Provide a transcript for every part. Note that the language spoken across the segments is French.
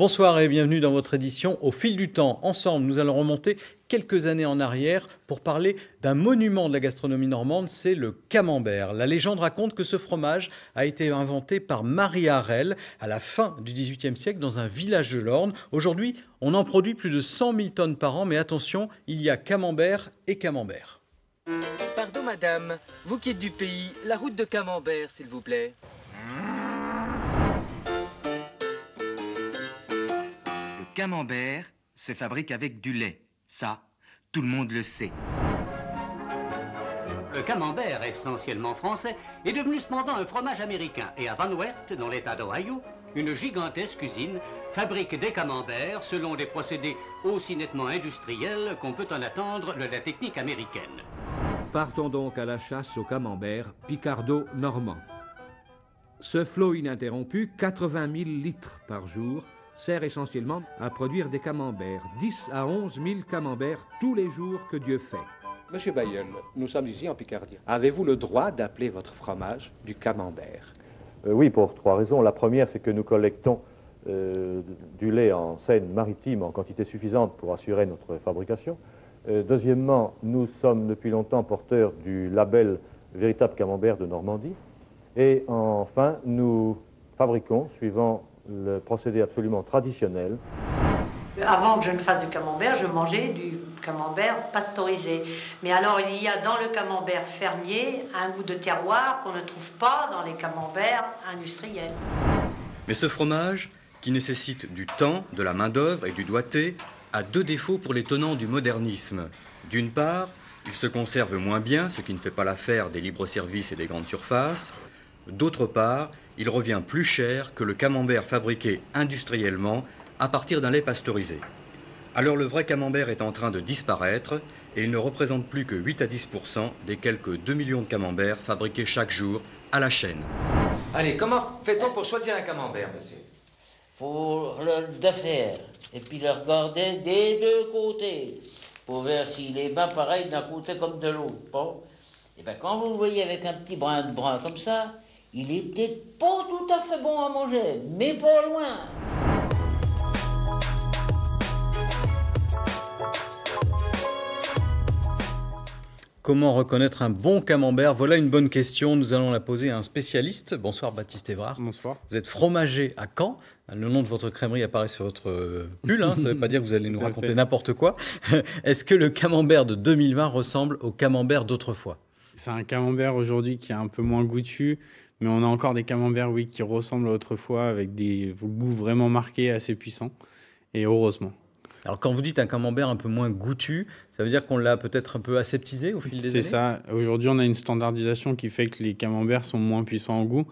Bonsoir et bienvenue dans votre édition Au fil du temps. Ensemble, nous allons remonter quelques années en arrière pour parler d'un monument de la gastronomie normande, c'est le camembert. La légende raconte que ce fromage a été inventé par Marie Harel à la fin du XVIIIe siècle dans un village de l'Orne. Aujourd'hui, on en produit plus de 100 000 tonnes par an, mais attention, il y a camembert et camembert. Pardon madame, vous qui êtes du pays, la route de Camembert s'il vous plaît. Le camembert se fabrique avec du lait. Ça, tout le monde le sait. Le camembert, essentiellement français, est devenu cependant un fromage américain. Et à Van Wert, dans l'état d'Ohio, une gigantesque usine fabrique des camemberts selon des procédés aussi nettement industriels qu'on peut en attendre de la technique américaine. Partons donc à la chasse au camembert picardo-normand. Ce flot ininterrompu, 80 000 litres par jour, sert essentiellement à produire des camemberts. 10 à 11 000 camemberts tous les jours que Dieu fait. Monsieur Bayeul, nous sommes ici en Picardie. Avez-vous le droit d'appeler votre fromage du camembert? Oui, pour trois raisons. La première, c'est que nous collectons du lait en Seine-Maritime en quantité suffisante pour assurer notre fabrication. Deuxièmement, nous sommes depuis longtemps porteurs du label Véritable Camembert de Normandie. Et enfin, nous fabriquons, suivant le procédé absolument traditionnel. Avant que je ne fasse du camembert, je mangeais du camembert pasteurisé. Mais alors, il y a dans le camembert fermier un goût de terroir qu'on ne trouve pas dans les camemberts industriels. Mais ce fromage, qui nécessite du temps, de la main-d'œuvre et du doigté, a deux défauts pour les tenants du modernisme. D'une part, il se conserve moins bien, ce qui ne fait pas l'affaire des libres-services et des grandes surfaces. D'autre part, il revient plus cher que le camembert fabriqué industriellement à partir d'un lait pasteurisé. Alors le vrai camembert est en train de disparaître et il ne représente plus que 8 à 10% des quelques 2 millions de camemberts fabriqués chaque jour à la chaîne. Allez, comment fait-on pour choisir un camembert, monsieur? Pour le défaire et puis le regarder des deux côtés pour voir s'il est bien pareil d'un côté comme de l'autre. Bon. Et bien quand vous le voyez avec un petit brin de brun comme ça, il est peut-être pas tout à fait bon à manger, mais pas loin. Comment reconnaître un bon camembert? Voilà une bonne question. Nous allons la poser à un spécialiste. Bonsoir Baptiste Évrard. Bonsoir. Vous êtes fromager à Caen. Le nom de votre crèmerie apparaît sur votre pull. Ça ne veut pas dire que vous allez nous raconter n'importe quoi. Est-ce que le camembert de 2020 ressemble au camembert d'autrefois? C'est un camembert aujourd'hui qui est un peu moins goûtu, mais on a encore des camemberts, oui, qui ressemblent à autrefois avec des goûts vraiment marqués, assez puissants. Et heureusement. Alors quand vous dites un camembert un peu moins goûtu, ça veut dire qu'on l'a peut-être un peu aseptisé au fil des années? C'est ça. Aujourd'hui, on a une standardisation qui fait que les camemberts sont moins puissants en goût.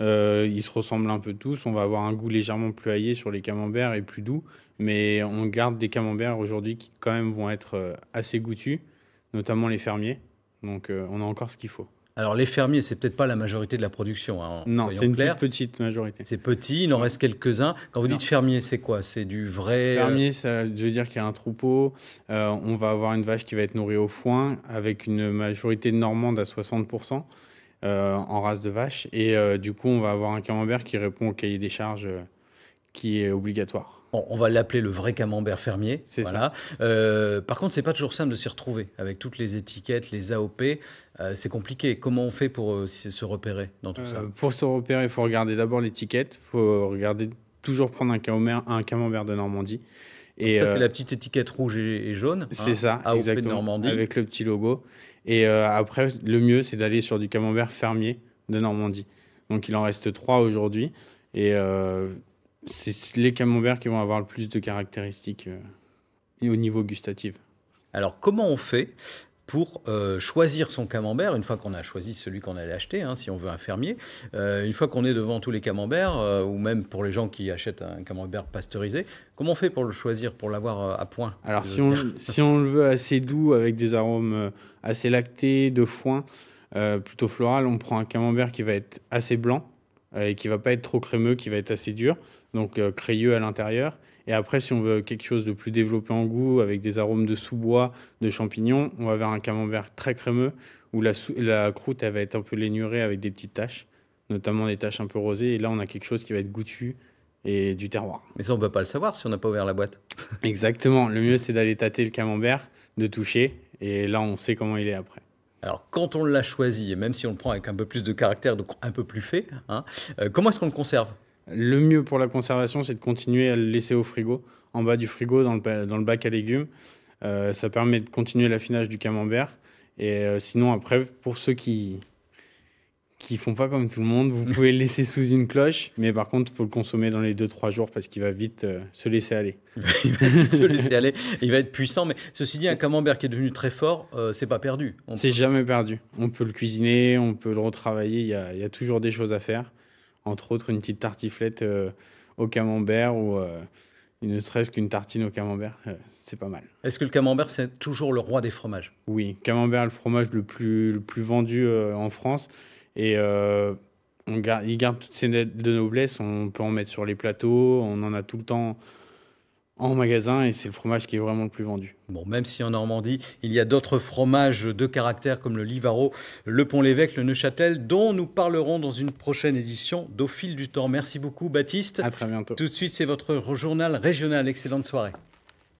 Ils se ressemblent un peu tous. On va avoir un goût légèrement plus aillé sur les camemberts et plus doux. Mais on garde des camemberts aujourd'hui qui quand même vont être assez goûtus, notamment les fermiers. Donc on a encore ce qu'il faut. Alors les fermiers, c'est peut-être pas la majorité de la production. Non, c'est une toute petite majorité. C'est petit, il en reste quelques-uns. Quand vous dites fermier, c'est quoi? C'est du vrai... Fermier, ça veut dire qu'il y a un troupeau. On va avoir une vache qui va être nourrie au foin avec une majorité de Normande à 60% en race de vache. Et du coup, on va avoir un camembert qui répond au cahier des charges qui est obligatoire. Bon, on va l'appeler le vrai camembert fermier. C'est voilà. Par contre, c'est pas toujours simple de s'y retrouver avec toutes les étiquettes, les AOP. C'est compliqué. Comment on fait pour se repérer dans tout ça? Pour se repérer, il faut regarder d'abord l'étiquette. Il faut toujours prendre un camembert de Normandie. Et ça, c'est la petite étiquette rouge et jaune. C'est ça, AOP exactement. De Normandie. Avec le petit logo. Et après, le mieux, c'est d'aller sur du camembert fermier de Normandie. Donc, il en reste 3 aujourd'hui. Et c'est les camemberts qui vont avoir le plus de caractéristiques au niveau gustatif. Alors, comment on fait pour choisir son camembert, une fois qu'on a choisi celui qu'on allait acheter, si on veut un fermier, une fois qu'on est devant tous les camemberts, ou même pour les gens qui achètent un camembert pasteurisé, comment on fait pour le choisir, pour l'avoir à point? Alors, si on le veut assez doux, avec des arômes assez lactés, de foin, plutôt floral, on prend un camembert qui va être assez blanc, et qui ne va pas être trop crémeux, qui va être assez dur, donc crayeux à l'intérieur. Et après, si on veut quelque chose de plus développé en goût, avec des arômes de sous-bois, de champignons, on va vers un camembert très crémeux, où la croûte elle va être un peu lainurée avec des petites taches, notamment des taches un peu rosées. Et là, on a quelque chose qui va être goûtu et du terroir. Mais ça, on ne peut pas le savoir si on n'a pas ouvert la boîte. Exactement. Le mieux, c'est d'aller tâter le camembert, de toucher, et là, on sait comment il est après. Alors, quand on l'a choisi, et même si on le prend avec un peu plus de caractère, donc un peu plus fait, hein, comment est-ce qu'on le conserve? Le mieux pour la conservation, c'est de continuer à le laisser au frigo, en bas du frigo, dans le bac à légumes. Ça permet de continuer l'affinage du camembert. Et sinon, après, pour ceux qui font pas comme tout le monde, vous pouvez le laisser sous une cloche. Mais par contre, il faut le consommer dans les 2-3 jours parce qu'il va vite se laisser aller. Il va vite se laisser aller. Il va être puissant. Mais ceci dit, un camembert qui est devenu très fort, c'est pas perdu. C'est jamais perdu. On peut le cuisiner, on peut le retravailler. Il y a toujours des choses à faire. Entre autres, une petite tartiflette au camembert ou ne serait-ce qu'une tartine au camembert, c'est pas mal. Est-ce que le camembert, c'est toujours le roi des fromages? Oui, camembert est le fromage le plus vendu en France. Et il garde toutes ses lettres de noblesse. On peut en mettre sur les plateaux. On en a tout le temps en magasin et c'est le fromage qui est vraiment le plus vendu. Bon, même si en Normandie, il y a d'autres fromages de caractère comme le Livaro, le Pont-l'Évêque, le Neuchâtel, dont nous parlerons dans une prochaine édition d'Au fil du temps. Merci beaucoup, Baptiste. À très bientôt. Tout de suite, c'est votre journal régional. Excellente soirée.